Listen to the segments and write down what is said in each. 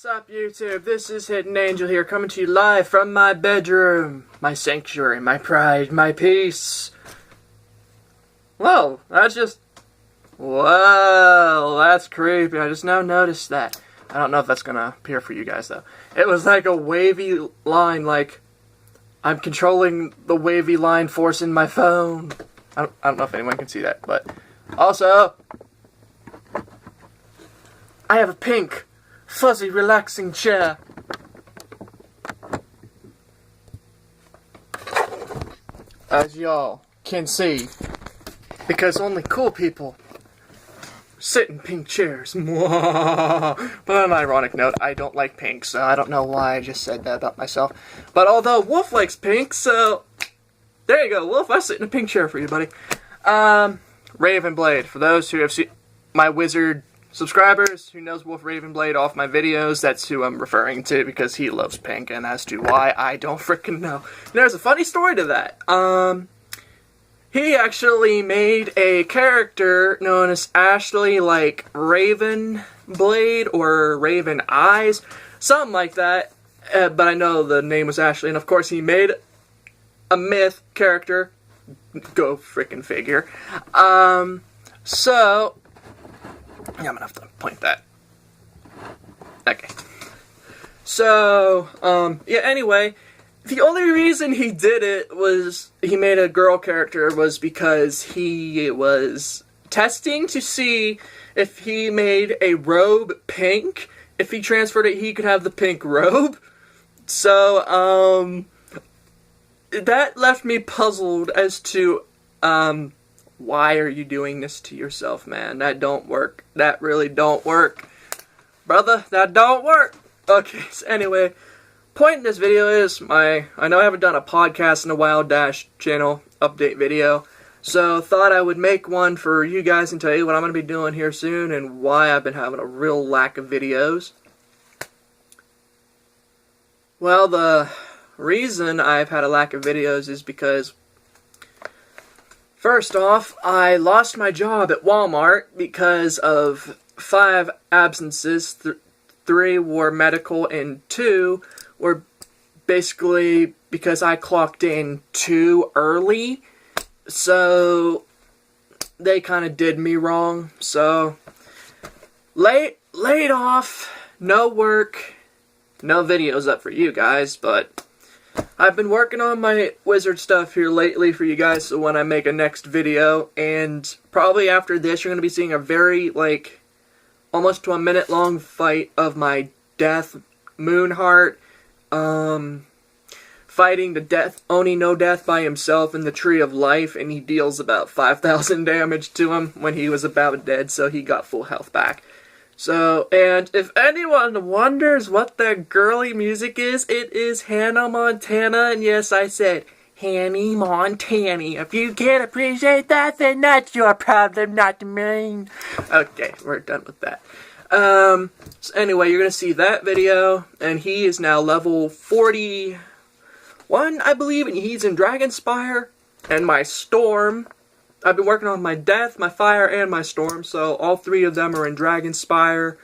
What's up, YouTube? This is Hidden Angel here, coming to you live from my bedroom. My sanctuary, my pride, my peace. Whoa, whoa, that's creepy. I just now noticed that. I don't know if that's gonna appear for you guys, though. It was like a wavy line, like I'm controlling the wavy line force in my phone. I don't know if anyone can see that, but also, I have a pink, fuzzy, relaxing chair. As y'all can see, because only cool people sit in pink chairs. But on an ironic note, I don't like pink, so I don't know why I just said that about myself. But although Wolf likes pink, so there you go, Wolf, I sit in a pink chair for you, buddy. RavenBlade, for those who have seen my wizard subscribers who knows Wolf RavenBlade off my videos, that's who I'm referring to because he loves pink, and as to why, I don't frickin' know. There's a funny story to that. He actually made a character known as Ashley, like RavenBlade or Raven Eyes, something like that, but I know the name was Ashley, and of course he made a myth character, go frickin' figure. So yeah, I'm gonna have to point that. Okay. So, yeah, anyway, the only reason he did it was, he made a girl character, was because he was testing to see if he made a robe pink, if he transferred it, he could have the pink robe. So, that left me puzzled as to, why are you doing this to yourself, man? That don't work. That really don't work. Brother, that don't work. Okay, so anyway, point in this video is I know I haven't done a podcast in a while - channel update video, so thought I would make one for you guys and tell you what I'm going to be doing here soon and why I've been having a real lack of videos. Well, the reason I've had a lack of videos is because, first off, I lost my job at Walmart because of 5 absences. 3 were medical and 2 were basically because I clocked in too early. So they kind of did me wrong. So laid off, no work, no videos up for you guys, but I've been working on my wizard stuff here lately for you guys, so when I make a next video, and probably after this, you're going to be seeing a very, like, almost to a minute long fight of my death, Moonheart, fighting the death, Oni no death by himself in the Tree of Life, and he deals about 5,000 damage to him when he was about dead, so he got full health back. So, and if anyone wonders what that girly music is, it is Hannah Montana, and yes, I said Hanny Montana. If you can't appreciate that, then that's your problem, not mine. Okay, we're done with that. So anyway, you're gonna see that video, and he is now level 41, I believe, and he's in Dragonspire, and my Storm. I've been working on my Death, my Fire, and my Storm, so all 3 of them are in Dragonspire.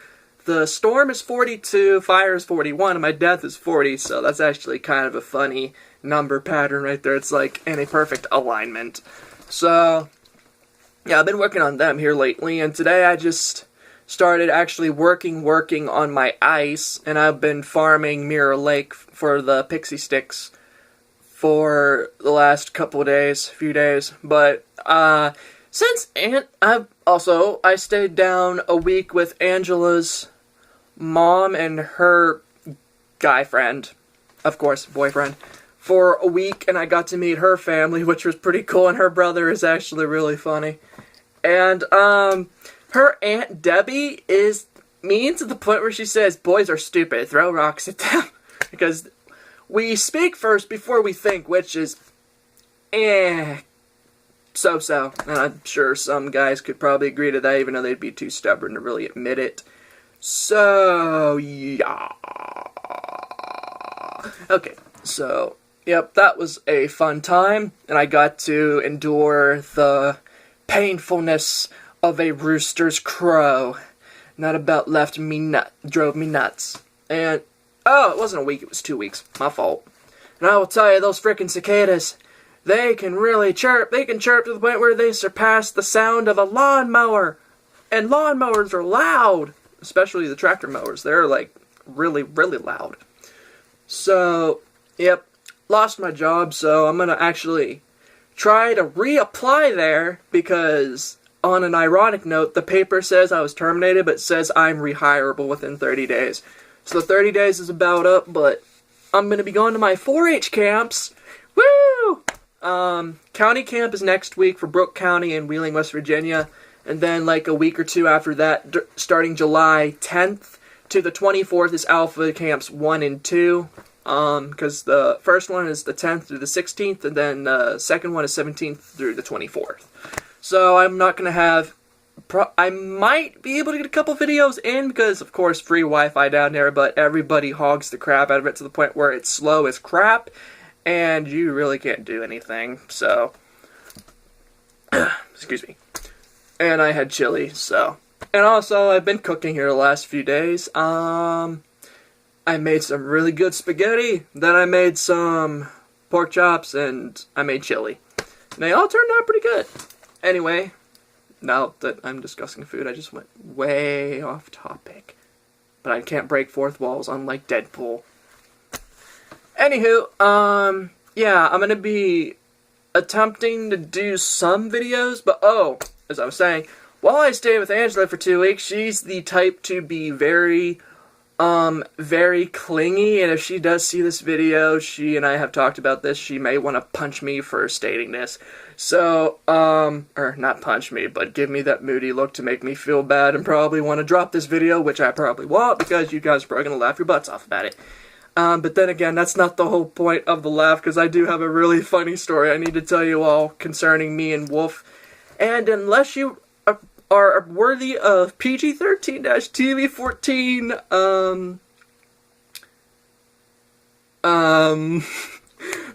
The Storm is 42, Fire is 41, and my Death is 40, so that's actually kind of a funny number pattern right there. It's like in a perfect alignment. So, yeah, I've been working on them here lately, and today I just started actually working on my ice, and I've been farming Mirror Lake for the pixie sticks for the last couple days, few days, but I stayed down a week with Angela's mom and her guy friend, of course, boyfriend, for a week, and I got to meet her family, which was pretty cool, and her brother is actually really funny. And, her Aunt Debbie is mean to the point where she says, "Boys are stupid, throw rocks at them," because we speak first before we think, which is, so-so. And I'm sure some guys could probably agree to that, even though they'd be too stubborn to really admit it. So, yeah. Okay, so, yep, that was a fun time, and I got to endure the painfulness of a rooster's crow. That about drove me nuts. And, oh, it wasn't a week, it was 2 weeks. My fault. And I will tell you, those frickin' cicadas, they can really chirp. They can chirp to the point where they surpass the sound of a lawnmower. And lawnmowers are loud. Especially the tractor mowers. They're, like, really, really loud. So, yep. Lost my job, so I'm gonna actually try to reapply there, because on an ironic note, the paper says I was terminated, but it says I'm rehireable within 30 days. So 30 days is about up, but I'm gonna be going to my 4-H camps. Woo! County camp is next week for Brooke County in Wheeling, West Virginia, and then like a week or two after that, starting July 10th to the 24th is Alpha Camps 1 and 2. Because the first one is the 10th through the 16th, and then the second one is 17th through the 24th. So I'm not going to have... I might be able to get a couple videos in, because of course free Wi-Fi down there, but everybody hogs the crap out of it to the point where it's slow as crap, and you really can't do anything, so... Excuse me. And I had chili, so... And also, I've been cooking here the last few days. I made some really good spaghetti, then I made some pork chops, and I made chili. And they all turned out pretty good. Anyway, now that I'm discussing food, I just went way off topic. But I can't break fourth walls, unlike Deadpool. Anywho, yeah, I'm gonna be attempting to do some videos, but as I was saying, while I stay with Angela for 2 weeks, she's the type to be very clingy, and if she does see this video, she and I have talked about this, she may want to punch me for stating this. So, or not punch me, but give me that moody look to make me feel bad and probably want to drop this video, which I probably won't, because you guys are probably going to laugh your butts off about it. But then again, that's not the whole point of the laugh, because I do have a really funny story I need to tell you all concerning me and Wolf. And unless you are worthy of PG-13-TV-14,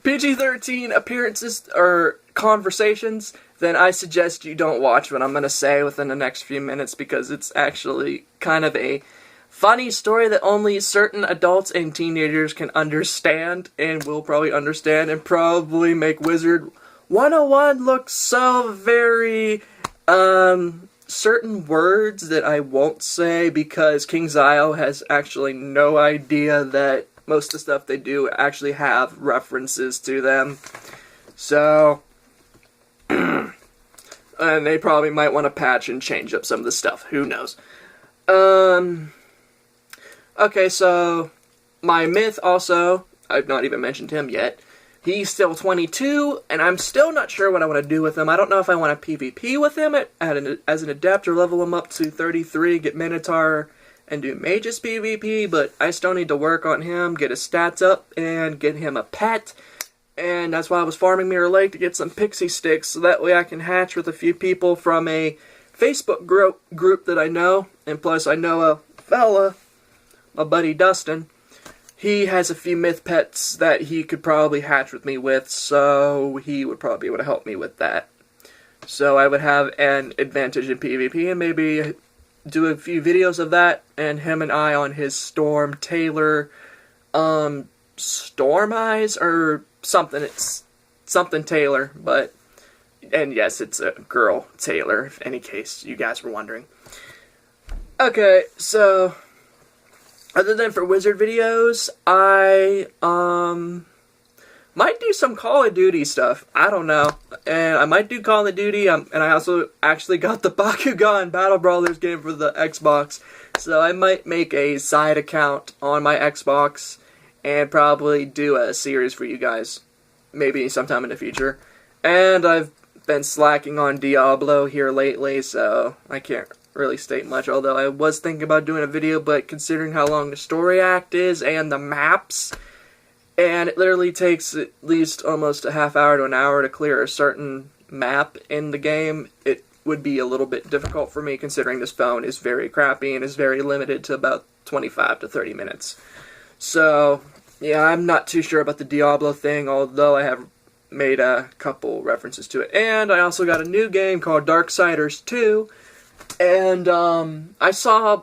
PG-13 appearances or conversations, then I suggest you don't watch what I'm going to say within the next few minutes, because it's actually kind of a funny story that only certain adults and teenagers can understand, and will probably understand, and probably make Wizard 101 look so very, certain words that I won't say, because King's Isle has actually no idea that most of the stuff they do actually have references to them. So, and they probably might want to patch and change up some of the stuff. Who knows? Okay, so, my myth also, I've not even mentioned him yet. He's still 22, and I'm still not sure what I want to do with him. I don't know if I want to PvP with him as an adept, or level him up to 33, get Minotaur, and do Magus PvP, but I still need to work on him, get his stats up, and get him a pet. And that's why I was farming Mirror Lake to get some pixie sticks, so that way I can hatch with a few people from a Facebook group that I know, and plus I know a fella, my buddy Dustin. He has a few myth pets that he could probably hatch with me with, so he would probably be able to help me with that. So I would have an advantage in PvP, and maybe do a few videos of that, and him and I on his Storm Taylor, Storm Eyes, or something. It's something Taylor, but, and yes, it's a girl Taylor, if any case you guys were wondering. Okay, so other than for Wizard videos, I, might do some Call of Duty stuff. I don't know. And I might do Call of Duty, and I also actually got the Bakugan Battle Brawlers game for the Xbox. So I might make a side account on my Xbox and probably do a series for you guys. Maybe sometime in the future. And I've been slacking on Diablo here lately, so I can't really state much, although I was thinking about doing a video, but considering how long the story act is and the maps, and it literally takes at least almost a half hour to an hour to clear a certain map in the game, it would be a little bit difficult for me, considering this phone is very crappy and is very limited to about 25 to 30 minutes. So, yeah, I'm not too sure about the Diablo thing, although I have made a couple references to it. And I also got a new game called Darksiders II, and I saw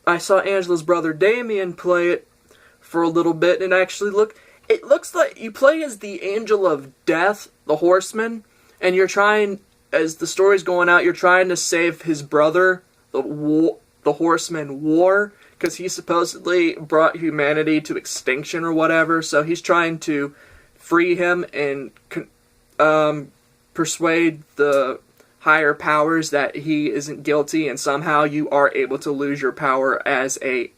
I saw Angela's brother Damien play it for a little bit, and it looks like you play as the Angel of Death, the Horseman, and you're trying, as the story's going out, you're trying to save his brother, the Horseman War, because he supposedly brought humanity to extinction or whatever, so he's trying to free him and persuade the higher powers that he isn't guilty, and somehow you are able to lose your power as a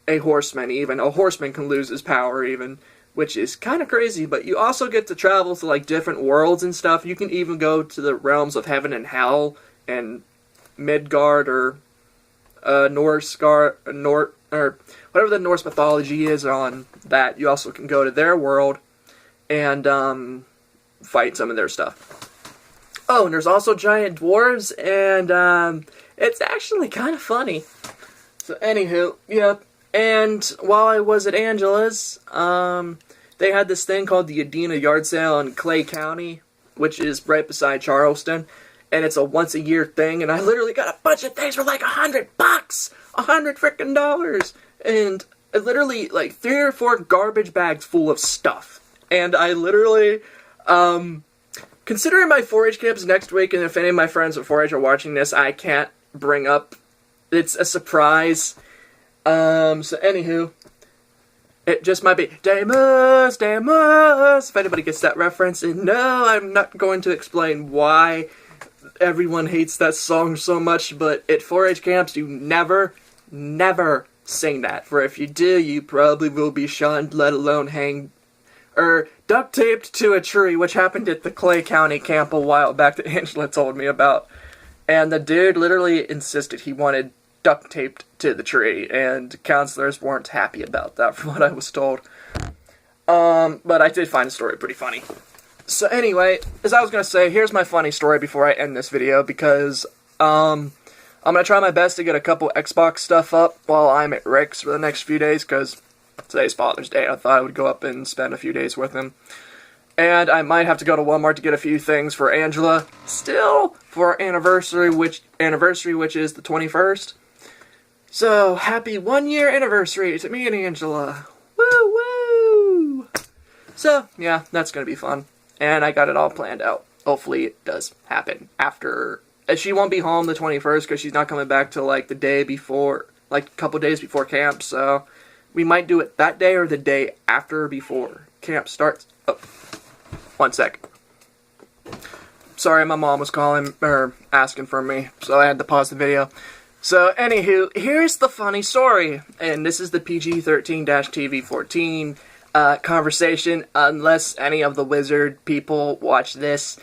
horseman. Even a horseman can lose his power, even, which is kind of crazy. But you also get to travel to like different worlds and stuff. You can even go to the realms of heaven and hell and Midgard or or whatever the Norse mythology is on that. You also can go to their world and fight some of their stuff. Oh, and there's also giant dwarves, and it's actually kind of funny. So, anywho, yep. And while I was at Angela's, they had this thing called the Edina yard sale in Clay County, which is right beside Charleston, and it's a once-a-year thing, and I literally got a bunch of things for like $100! $100 frickin' dollars! And literally, like, 3 or 4 garbage bags full of stuff. And I literally, considering my 4-H camps next week, and if any of my friends at 4-H are watching this, I can't bring up, it's a surprise. So anywho, it just might be Damus, if anybody gets that reference, and no, I'm not going to explain why everyone hates that song so much, but at 4-H camps, you never sing that, for if you do, you probably will be shunned, let alone hanged, or duct taped to a tree, which happened at the Clay County camp a while back that Angela told me about, and the dude literally insisted he wanted duct taped to the tree, and counselors weren't happy about that, from what I was told. But I did find the story pretty funny. So anyway, as I was going to say, here's my funny story before I end this video, because I'm going to try my best to get a couple Xbox stuff up while I'm at Rick's for the next few days, because today's Father's Day. I thought I would go up and spend a few days with him. And I might have to go to Walmart to get a few things for Angela, still, for our anniversary, which is the 21st. So, happy 1-year anniversary to me and Angela. Woo woo! So, yeah, that's going to be fun. And I got it all planned out. Hopefully it does happen after. She won't be home the 21st because she's not coming back till like the day before, like a couple days before camp. So, we might do it that day or the day after before camp starts. Oh, 1 sec. Sorry, my mom was calling, or asking for me, so I had to pause the video. So, anywho, here's the funny story, and this is the PG-13-TV-14 conversation. Unless any of the wizard people watch this,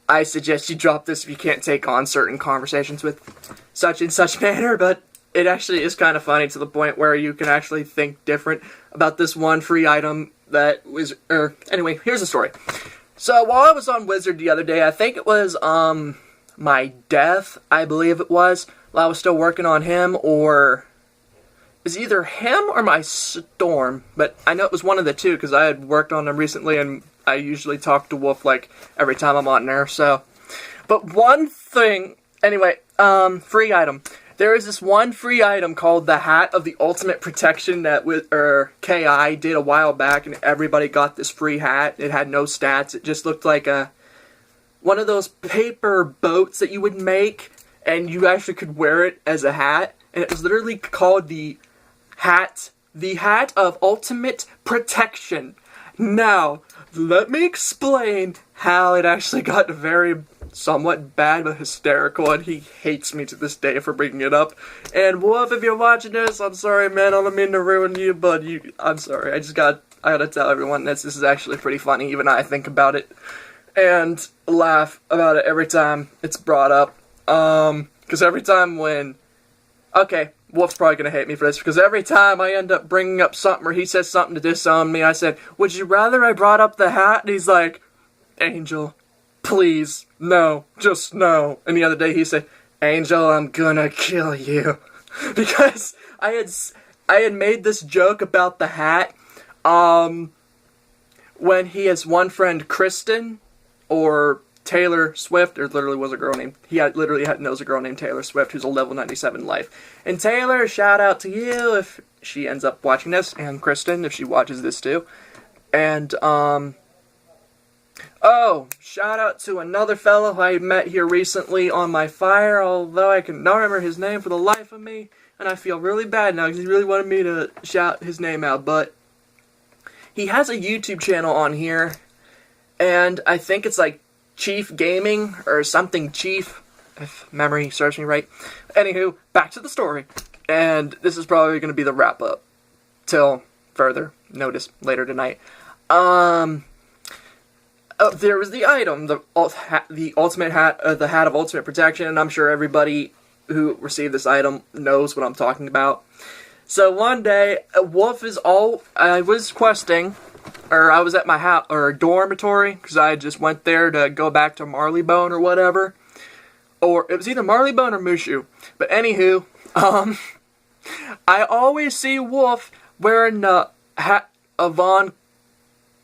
I suggest you drop this if you can't take on certain conversations with such and such manner, but it actually is kind of funny to the point where you can actually think different about this one free item that was, anyway, here's the story. So, while I was on Wizard the other day, I think it was, my death, I believe it was, while I was still working on him, or is either him or my storm, but I know it was one of the two, because I had worked on them recently, and I usually talk to Wolf, like, every time I'm on there, so. But one thing, anyway, free item. There is this one free item called the Hat of the Ultimate Protection that KI did a while back, and everybody got this free hat. It had no stats. It just looked like one of those paper boats that you would make, and you actually could wear it as a hat. And it was literally called the Hat of Ultimate Protection. Now, let me explain how it actually got very somewhat bad but hysterical, and he hates me to this day for bringing it up. And Wolf, if you're watching this, I'm sorry, man, I don't mean to ruin you, but I'm sorry, I gotta tell everyone this is actually pretty funny. Even I think about it and laugh about it every time it's brought up. Because every time okay, Wolf's probably gonna hate me for this, because every time I end up bringing up something or he says something to disown me, I said, would you rather I brought up the hat? And he's like, Angel, please, no, just no. And the other day he said, Angel, I'm gonna kill you. Because I had made this joke about the hat, when he has one friend, Kristen, or Taylor Swift. There literally was a girl named, knows a girl named Taylor Swift who's a level 97 life. And Taylor, shout out to you if she ends up watching this, and Kristen if she watches this too. And, oh, shout out to another fellow who I met here recently on my fire, although I cannot remember his name for the life of me, and I feel really bad now because he really wanted me to shout his name out, but he has a YouTube channel on here, and I think it's like Chief Gaming, or something Chief, if memory serves me right. Anywho, back to the story, and this is probably going to be the wrap-up, till further notice later tonight. There was the item, the ultimate hat, the hat of ultimate protection, and I'm sure everybody who received this item knows what I'm talking about. So one day, I was questing, or I was at my dormitory, because I just went there to go back to Marleybone or whatever. Or, it was either Marleybone or Mushu. But anywho, I always see Wolf wearing the hat of Von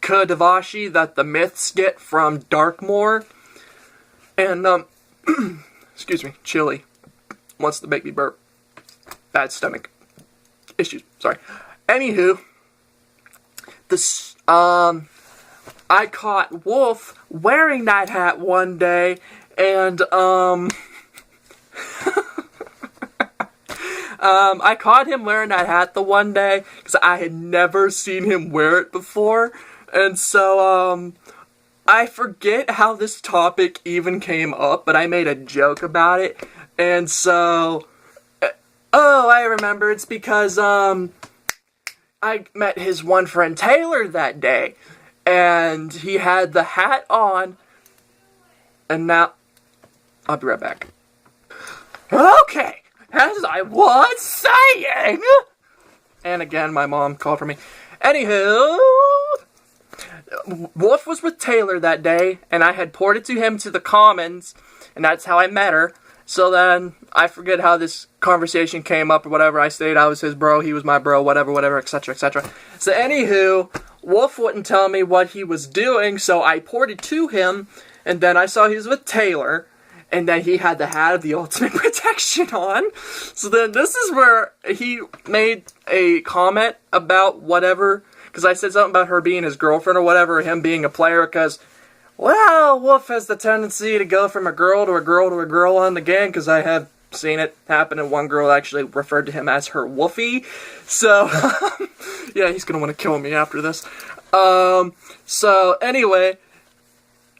Kadavashi that the myths get from Darkmoor. And, excuse me, chili wants to make me burp. Bad stomach issues, sorry. Anywho, I caught Wolf wearing that hat one day, and, I caught him wearing that hat the one day, because I had never seen him wear it before, and so, I forget how this topic even came up, but I made a joke about it, and so, oh, I remember, it's because, I met his one friend Taylor that day, and he had the hat on, and now, I'll be right back. Okay, as I was saying, and again, my mom called for me. Anywho, Wolf was with Taylor that day, and I had ported to him to the Commons, and that's how I met her. So then, I forget how this conversation came up or whatever. I stated I was his bro, he was my bro, whatever, etc., etc. So anywho, Wolf wouldn't tell me what he was doing, so I ported to him, and then I saw he was with Taylor, and then he had the hat of the ultimate protection on. So then this is where he made a comment about whatever, because I said something about her being his girlfriend or whatever, or him being a player, because, well, Wolf has the tendency to go from a girl to a girl to a girl on the game, because I have seen it happen, and one girl actually referred to him as her Wolfie. So, yeah, he's gonna want to kill me after this. So, anyway,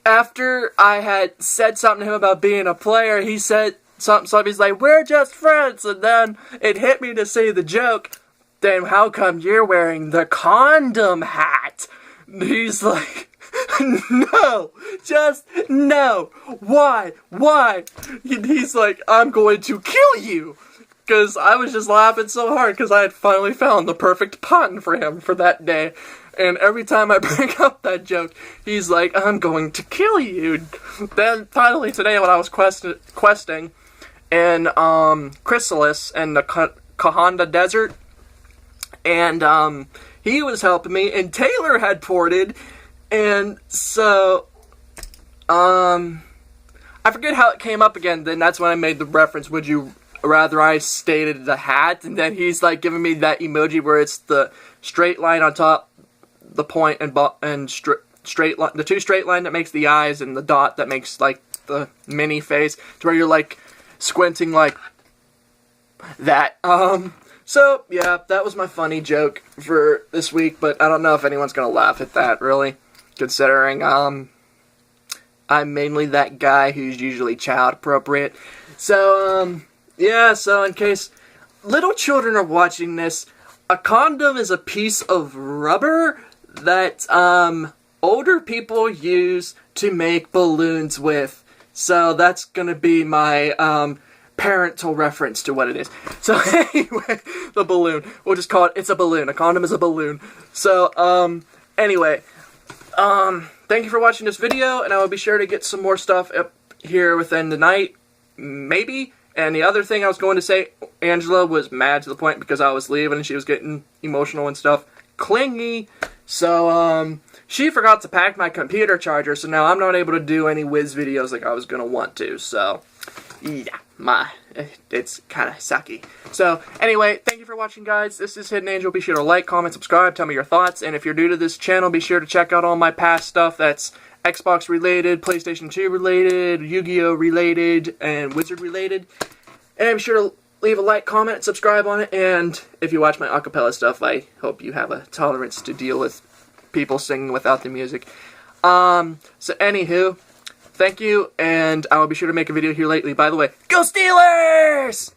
after I had said something to him about being a player, he said something, he's like, we're just friends, and then it hit me to say the joke, then how come you're wearing the condom hat? And he's like, no, just no. Why? He's like, I'm going to kill you. Because I was just laughing so hard because I had finally found the perfect pun for him for that day. And every time I bring up that joke, he's like, I'm going to kill you. Then finally today when I was questing in Chrysalis and the Kahanda Desert, and he was helping me, and Taylor had ported. And so, I forget how it came up again, then that's when I made the reference, would you rather I stated the hat, and then he's like giving me that emoji where it's the straight line on top, the point, and straight line, the two straight line that makes the eyes, and the dot that makes, like, the mini face, to where you're, like, squinting like that. So, yeah, that was my funny joke for this week, but I don't know if anyone's gonna laugh at that, really. Considering, I'm mainly that guy who's usually child appropriate. So, yeah, so in case little children are watching this, a condom is a piece of rubber that, older people use to make balloons with. So that's gonna be my, parental reference to what it is. So anyway, the balloon. We'll just call it, it's a balloon. A condom is a balloon. So, anyway, thank you for watching this video, and I will be sure to get some more stuff up here within the night, maybe. And the other thing I was going to say, Angela was mad to the point because I was leaving and she was getting emotional and stuff. Clingy. So, she forgot to pack my computer charger, so now I'm not able to do any Wiz videos like I was going to want to. So, yeah, it's kind of sucky. So, anyway, thank you for watching, guys. This is Hidden Angel. Be sure to like, comment, subscribe, tell me your thoughts. And if you're new to this channel, be sure to check out all my past stuff that's Xbox related, PlayStation 2 related, Yu-Gi-Oh related, and Wizard related. And be sure to leave a like, comment, subscribe on it. And if you watch my acapella stuff, I hope you have a tolerance to deal with people singing without the music. So anywho, thank you, and I will be sure to make a video here lately. By the way, go Steelers!